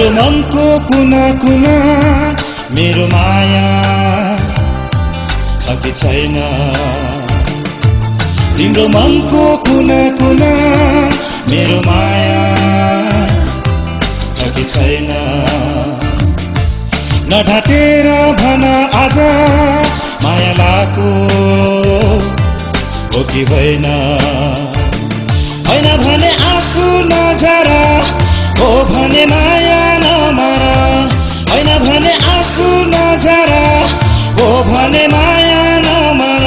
तिम्रो मनको कुना कुना मेरो माया छ कि छैन तिम्रो मनको कुना कुना मेरो माया छ कि छैन नढाटेर भन आज माया लाको हो कि होइन होइन भने आँसु नझर हो भने माया नमर होइन भने आँसु नझर हो भने माया नमर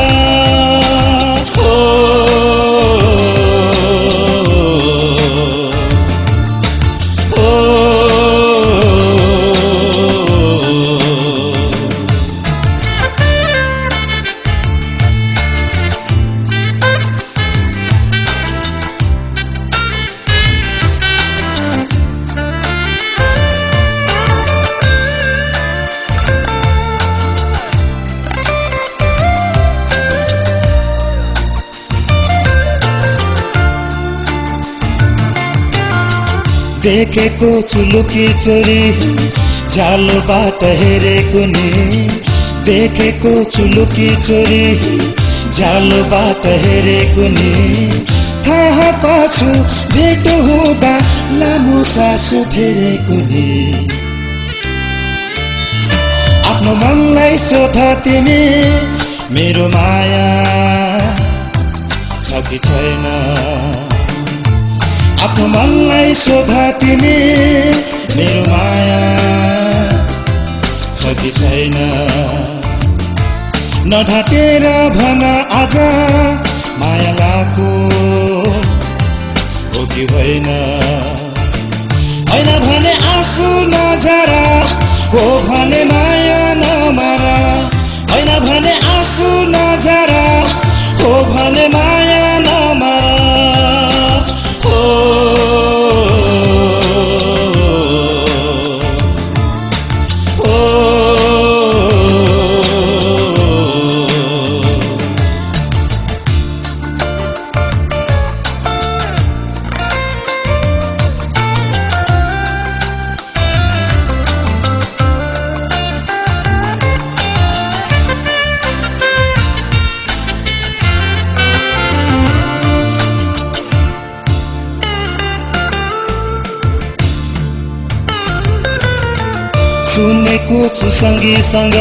देखेको छु लुकी चोरी जालोबाट हेरेको नि देखेको छु लुकी चोरी जालोबाट हेरेको नि थाहा पाछु भेट हुँदा लामो सासु फेरेको नि आफ्नो मनलाई सोध तिमी मेरो माया छ कि छैन आफ्नो मनलाई सोध तिमी मेरो माया छ कि छैन नढाटेर भन आज माया लाको हो कि होइन होइन भने आँसु नझर हो भने माया नमर होइन भने आँसु नझर हो भने माया नमर सुनेको छु सँगीसँग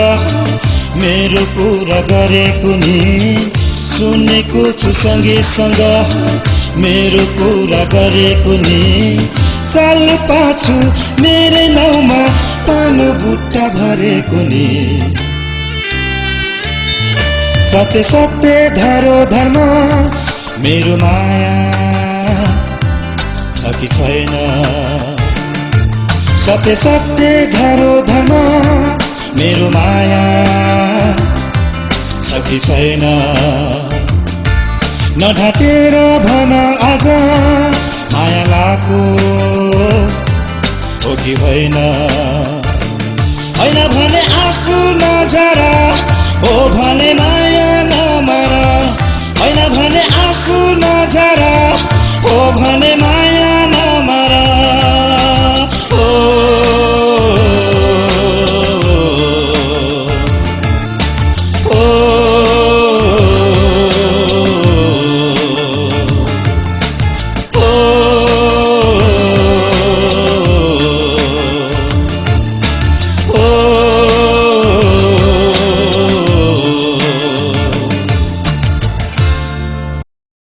मेरो कुरा गरेको नि सुनेको छु सँगीसँग मेरो कुरा गरेको नि चाल पाछु मेरो नाउँमा पानो बुट्टा भरेको नि सत्य सत्य धरो धर्म मेरो माया छ कि छैन सत्य सत्य धरो धर्म मेरो माया छ कि छैन नढाटेर भन आज माया लाको हो कि होइन होइन भने आँसु नझर हो भने माया नमर होइन भने आँसु नझर हो भने